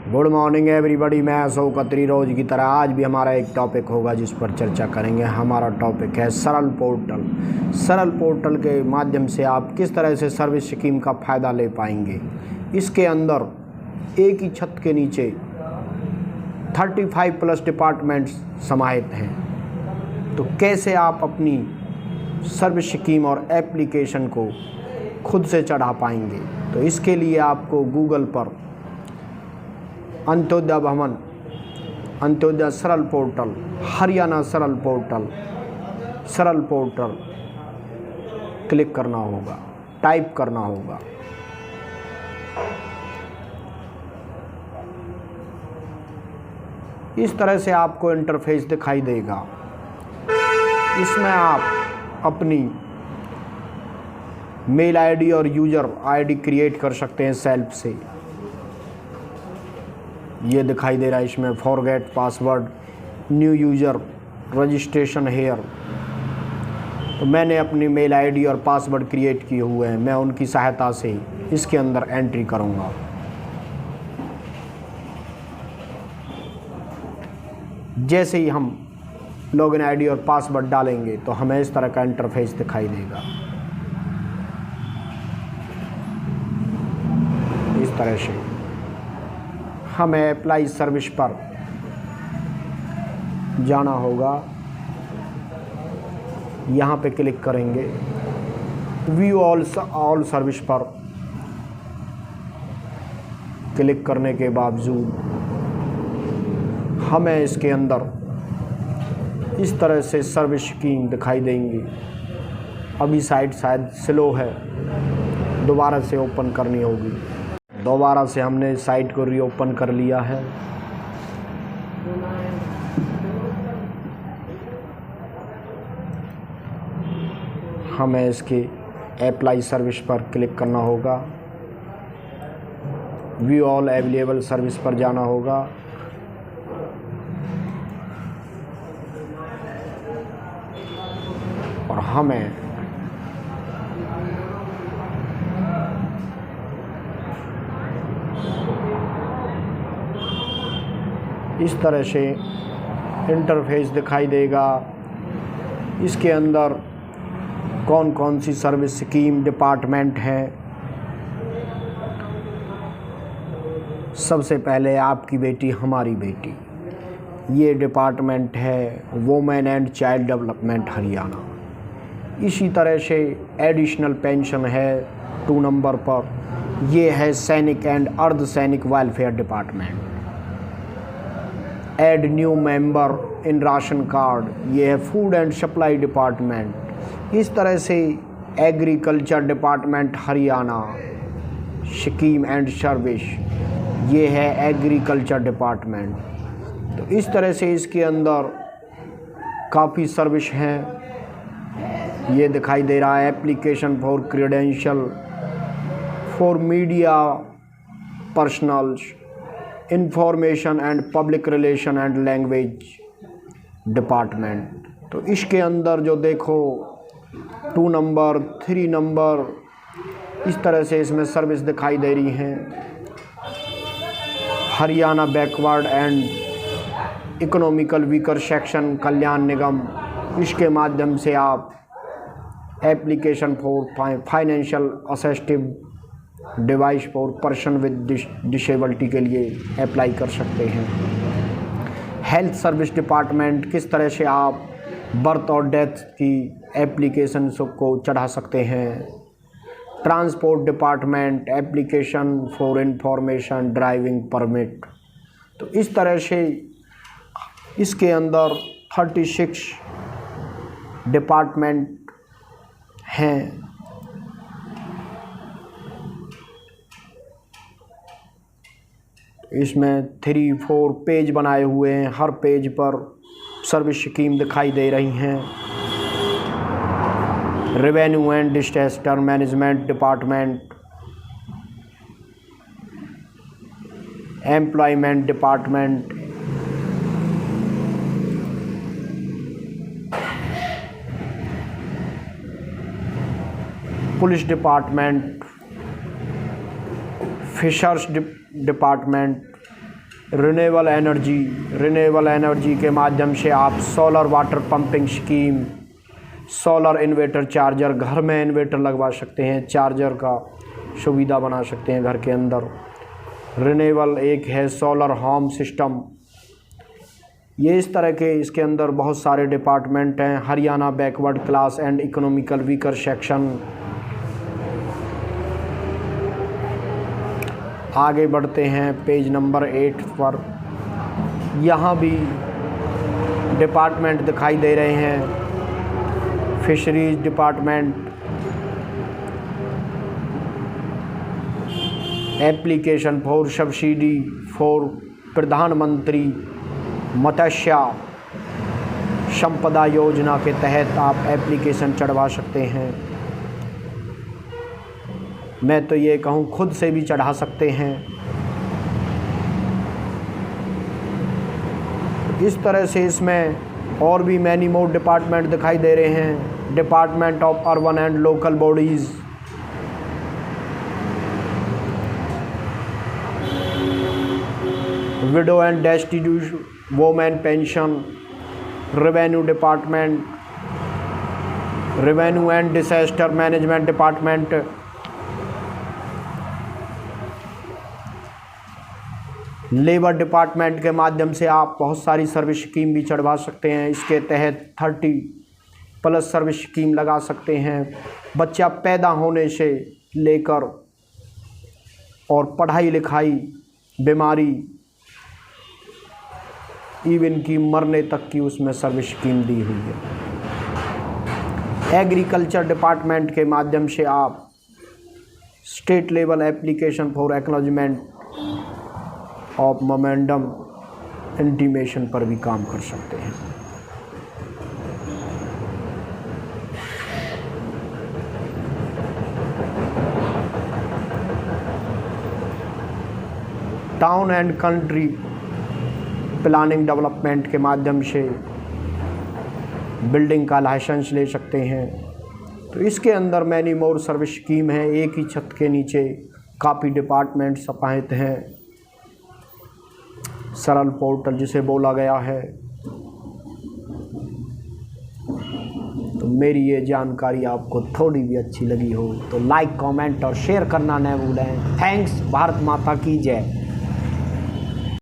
Good morning everybody. मैं अशोक अत्री। रोज की तरह आज भी हमारा एक टॉपिक होगा जिस पर चर्चा करेंगे। हमारा टॉपिक है सरल पोर्टल। सरल पोर्टल के माध्यम से आप किस तरह से सर्विस स्कीम का फ़ायदा ले पाएंगे। इसके अंदर एक ही छत के नीचे 35+ डिपार्टमेंट्स समाहित हैं। तो कैसे आप अपनी सर्विस स्कीम और एप्लीकेशन को खुद से चढ़ा पाएंगे। तो इसके लिए आपको गूगल पर अंत्योदय भवन, अंत्योदय सरल पोर्टल, हरियाणा सरल पोर्टल क्लिक करना होगा, टाइप करना होगा। इस तरह से आपको इंटरफेस दिखाई देगा। इसमें आप अपनी मेल आईडी और यूज़र आईडी क्रिएट कर सकते हैं सेल्फ से। ये दिखाई दे रहा है इसमें forget password, new user registration here. तो मैंने अपनी मेल आईडी और पासवर्ड क्रिएट किए हुए हैं। मैं उनकी सहायता से इसके अंदर एंट्री करूँगा। जैसे ही हम लॉगिन आईडी और पासवर्ड डालेंगे तो हमें इस तरह का इंटरफेस दिखाई देगा। इस तरह से हमें अप्लाई सर्विस पर जाना होगा। यहाँ पे क्लिक करेंगे। व्यू ऑल सर्विस पर क्लिक करने के बावजूद हमें इसके अंदर इस तरह से सर्विस स्कीम दिखाई देंगी। अभी साइट शायद स्लो है, दोबारा से ओपन करनी होगी। दोबारा से हमने साइट को रीओपन कर लिया है। हमें इसके अप्लाई सर्विस पर क्लिक करना होगा। व्यू ऑल अवेलेबल सर्विस पर जाना होगा। और हमें इस तरह से इंटरफेस दिखाई देगा। इसके अंदर कौन कौन सी सर्विस स्कीम डिपार्टमेंट हैं। सबसे पहले आपकी बेटी हमारी बेटी, ये डिपार्टमेंट है women and child development Haryana. इसी तरह से एडिशनल पेंशन है 2 नंबर पर। ये है सैनिक एंड अर्धसैनिक welfare department. Add new member in ration card, ये है फूड एंड सप्लाई डिपार्टमेंट। इस तरह से agriculture department Haryana scheme and service, ये है एग्रीकल्चर डिपार्टमेंट। तो इस तरह से इसके अंदर काफ़ी सर्विस हैं। ये दिखाई दे रहा है application for credential for media personnels, information and public relation and language department. तो इसके अंदर जो देखो 2 नंबर 3 नंबर इस तरह से इसमें सर्विस दिखाई दे रही हैं। Haryana backward and economical weaker section कल्याण निगम, इसके माध्यम से आप application for financial assistive device for person with disability के लिए अप्लाई कर सकते हैं। हेल्थ सर्विस डिपार्टमेंट, किस तरह से आप बर्थ और डेथ की एप्लीकेशन को चढ़ा सकते हैं। Transport department, application for information driving permit. तो इस तरह से इसके अंदर 36 डिपार्टमेंट हैं। इसमें 3-4 पेज बनाए हुए हैं। हर पेज पर सर्विस स्कीम दिखाई दे रही हैं। Revenue and disaster management department, employment department, police department, fishers department, renewable energy के माध्यम से आप solar water pumping scheme, solar inverter charger, घर में इन्वर्टर लगवा सकते हैं, चार्जर का सुविधा बना सकते हैं घर के अंदर। रिन्यूएबल एक है सोलर होम सिस्टम। ये इस तरह के इसके अंदर बहुत सारे डिपार्टमेंट हैं। Haryana backward class and economical weaker section. आगे बढ़ते हैं पेज नंबर 8 पर। यहाँ भी डिपार्टमेंट दिखाई दे रहे हैं। Fisheries department, application for subsidy for प्रधानमंत्री मत्स्य संपदा योजना के तहत आप एप्लीकेशन चढ़वा सकते हैं। मैं तो ये कहूँ खुद से भी चढ़ा सकते हैं। इस तरह से इसमें और भी मैनी मोर डिपार्टमेंट दिखाई दे रहे हैं। Department of urban and local bodies, window and destitute women pension, revenue department, revenue and disaster management department, labour department के माध्यम से आप बहुत सारी सर्विस स्कीम भी चढ़वा सकते हैं। इसके तहत 30+ सर्विस स्कीम लगा सकते हैं। बच्चा पैदा होने से लेकर और पढ़ाई लिखाई, बीमारी, इवन की मरने तक की उसमें सर्विस स्कीम दी हुई है। एग्रीकल्चर डिपार्टमेंट के माध्यम से आप state level application for acknowledgement of memorandum intimation पर भी काम कर सकते हैं। Town and country planning development के माध्यम से बिल्डिंग का लाइसेंस ले सकते हैं। तो इसके अंदर मैनी मोर सर्विस स्कीम है। एक ही छत के नीचे काफ़ी डिपार्टमेंट समाहित हैं। सरल पोर्टल जिसे बोला गया है। तो मेरी ये जानकारी आपको थोड़ी भी अच्छी लगी हो तो लाइक, कमेंट और शेयर करना न भूलें। थैंक्स। भारत माता की जय।